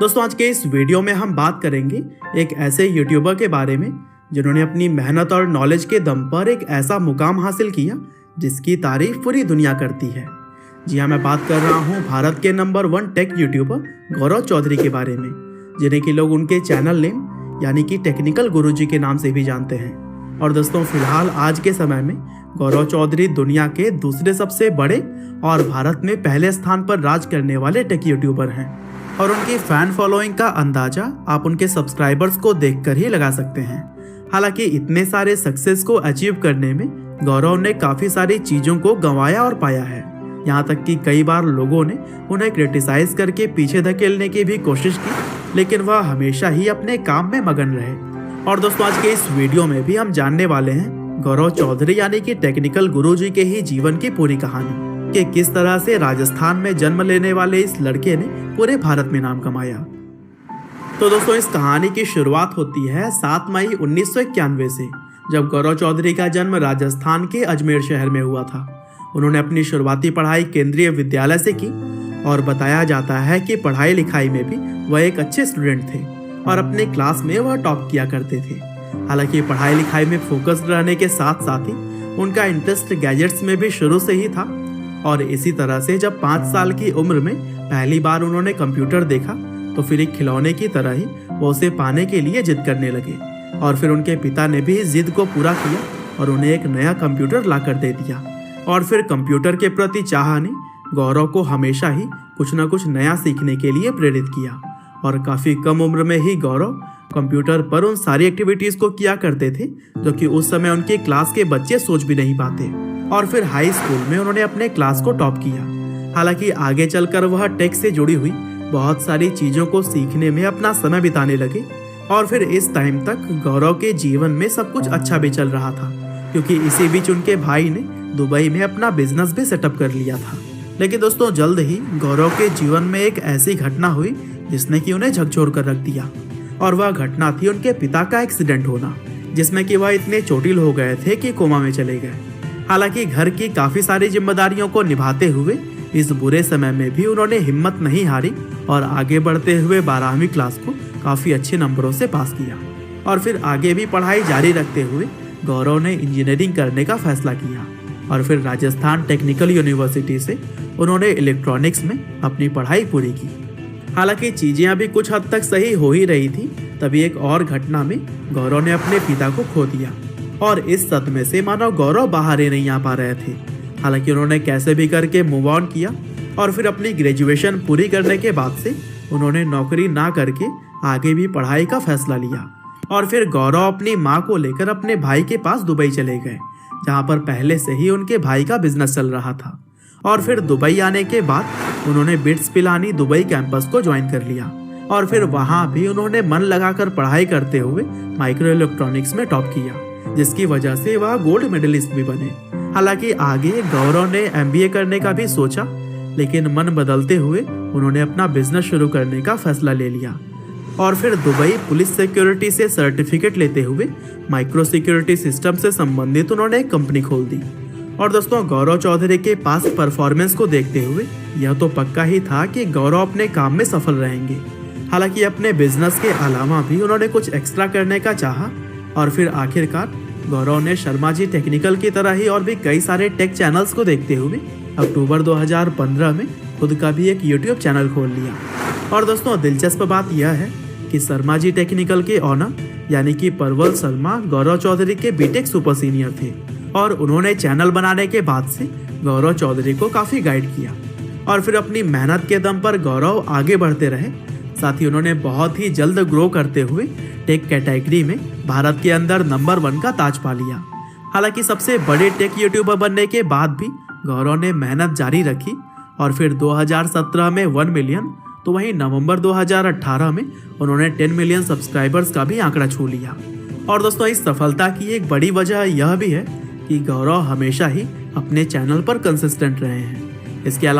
दोस्तों आज के इस वीडियो में हम बात करेंगे एक ऐसे यूट्यूबर के बारे में जिन्होंने अपनी मेहनत और नॉलेज के दम पर एक ऐसा मुकाम हासिल किया जिसकी तारीफ पूरी दुनिया करती है। जी हाँ, मैं बात कर रहा हूँ भारत के नंबर 1 टेक यूट्यूबर गौरव चौधरी के बारे में, जिन्हें कि लोग उनके चैनल नेम यानी कि टेक्निकल गुरुजी के नाम से भी जानते हैं। और दोस्तों फिलहाल आज के समय में गौरव चौधरी दुनिया के दूसरे सबसे बड़े और भारत में पहले स्थान पर राज करने वाले टेक यूट्यूबर हैं। और उनकी फैन फॉलोइंग का अंदाजा आप उनके सब्सक्राइबर्स को देखकर ही लगा सकते हैं। हालांकि इतने सारे सक्सेस को अचीव करने में गौरव ने काफ़ी सारी चीज़ों को गंवाया और पाया है। यहाँ तक कि कई बार लोगों ने उन्हें क्रिटिसाइज करके पीछे धकेलने की भी कोशिश की, लेकिन वह हमेशा ही अपने काम में मगन रहे। और दोस्तों आज के इस वीडियो में भी हम जानने वाले हैं गौरव चौधरी यानी कि टेक्निकल गुरुजी के ही जीवन की पूरी कहानी कि किस तरह से राजस्थान में जन्म लेने वाले इस लड़के ने पूरे भारत में नाम कमाया। तो दोस्तों इस कहानी की शुरुआत होती है 7 मई 1991 से, जब गौरव चौधरी का जन्म राजस्थान के अजमेर शहर में हुआ था। उन्होंने अपनी शुरुआती पढ़ाई केंद्रीय विद्यालय से की और बताया जाता है कि पढ़ाई लिखाई में भी वह एक अच्छे स्टूडेंट थे और अपने क्लास में वह टॉप किया करते थे। हालांकि पढ़ाई लिखाई में फोकस्ड रहने के साथ साथ ही उनका इंटरेस्ट गैजेट्स में भी शुरू से ही था। और इसी तरह से जब 5 साल की उम्र में पहली बार उन्होंने कंप्यूटर देखा तो फिर एक खिलौने की तरह ही वो उसे पाने के लिए जिद करने लगे। और फिर उनके पिता ने भी इस जिद को पूरा किया और उन्हें एक नया कंप्यूटर ला कर दे दिया। और फिर कंप्यूटर के प्रति चाह ने गौरव को हमेशा ही कुछ न कुछ नया सीखने के लिए प्रेरित किया। और काफ़ी कम उम्र में ही गौरव कंप्यूटर पर उन सारी एक्टिविटीज़ को किया करते थे जो कि उस समय उनके क्लास के बच्चे सोच भी नहीं पाते। और फिर हाई स्कूल में उन्होंने अपने क्लास को टॉप किया। हालांकि आगे चलकर वह टेक से जुड़ी हुई बहुत सारी चीज़ों को सीखने में अपना समय बिताने लगे। और फिर इस टाइम तक गौरव के जीवन में सब कुछ अच्छा भी चल रहा था, क्योंकि इसी बीच उनके भाई ने दुबई में अपना बिजनेस भी सेटअप कर लिया था। लेकिन दोस्तों जल्द ही गौरव के जीवन में एक ऐसी घटना हुई जिसने कि उन्हें झकझोर कर रख दिया। और वह घटना थी उनके पिता का एक्सीडेंट होना, जिसमें कि वह इतने चोटिल हो गए थे कि कोमा में चले गए। हालांकि घर की काफ़ी सारी जिम्मेदारियों को निभाते हुए इस बुरे समय में भी उन्होंने हिम्मत नहीं हारी और आगे बढ़ते हुए 12वीं क्लास को काफ़ी अच्छे नंबरों से पास किया। और फिर आगे भी पढ़ाई जारी रखते हुए गौरव ने इंजीनियरिंग करने का फैसला किया। और फिर राजस्थान टेक्निकल यूनिवर्सिटी से उन्होंने इलेक्ट्रॉनिक्स में अपनी पढ़ाई पूरी की। हालांकि चीज़ें अभी कुछ हद तक सही हो ही रही थी, तभी एक और घटना में गौरव ने अपने पिता को खो दिया। और इस सदमे से मानो गौरव बाहर ही नहीं आ पा रहे थे। हालांकि उन्होंने कैसे भी करके मूव ऑन किया और फिर अपनी ग्रेजुएशन पूरी करने के बाद से उन्होंने नौकरी ना करके आगे भी पढ़ाई का फैसला लिया। और फिर गौरव अपनी माँ को लेकर अपने भाई के पास दुबई चले गए, जहाँ पर पहले से ही उनके भाई का बिजनेस चल रहा था। और फिर दुबई आने के बाद उन्होंने बिट्स पिलानी दुबई कैंपस को ज्वाइन कर लिया। और फिर वहाँ भी उन्होंने मन लगाकर पढ़ाई करते हुए माइक्रो इलेक्ट्रॉनिक्स में टॉप किया, जिसकी वजह से वह गोल्ड मेडलिस्ट भी बने। हालांकि आगे गौरव ने MBA करने का भी सोचा, लेकिन मन बदलते हुए उन्होंने अपना बिजनेस शुरू करने का फैसला ले लिया। और फिर दुबई पुलिस सिक्योरिटी से सर्टिफिकेट लेते हुए माइक्रो सिक्योरिटी सिस्टम से संबंधित उन्होंने एक कंपनी खोल दी। और दोस्तों गौरव चौधरी के पास परफॉर्मेंस को देखते हुए यह तो पक्का ही था कि गौरव अपने काम में सफल रहेंगे। हालांकि अपने बिजनेस के अलावा भी उन्होंने कुछ एक्स्ट्रा करने का चाहा। और फिर आखिरकार गौरव ने शर्मा जी टेक्निकल की तरह ही और भी कई सारे टेक चैनल्स को देखते हुए अक्टूबर 2015 में खुद का भी एक यूट्यूब चैनल खोल लिया। और दोस्तों दिलचस्प बात यह है कि शर्मा जी टेक्निकल के ऑनर यानी कि परवल शर्मा गौरव चौधरी के बीटेक सुपर सीनियर थे। और उन्होंने चैनल बनाने के बाद से गौरव चौधरी को काफ़ी गाइड किया। और फिर अपनी मेहनत के दम पर गौरव आगे बढ़ते रहे। साथ ही उन्होंने बहुत ही जल्द ग्रो करते हुए टेक कैटेगरी में भारत के अंदर नंबर 1 का ताज पा लिया। हालांकि सबसे बड़े टेक यूट्यूबर बनने के बाद भी गौरव ने मेहनत जारी रखी। और फिर 2017 में 1 मिलियन, तो वहीं नवंबर 2018 में उन्होंने 10 मिलियन सब्सक्राइबर्स का भी आंकड़ा छू लिया। और दोस्तों इस सफलता की एक बड़ी वजह यह भी है कि गौरव हमेशा ही अपने चैनल पर कंसिस्टेंट रहे हैं। इसके अलावा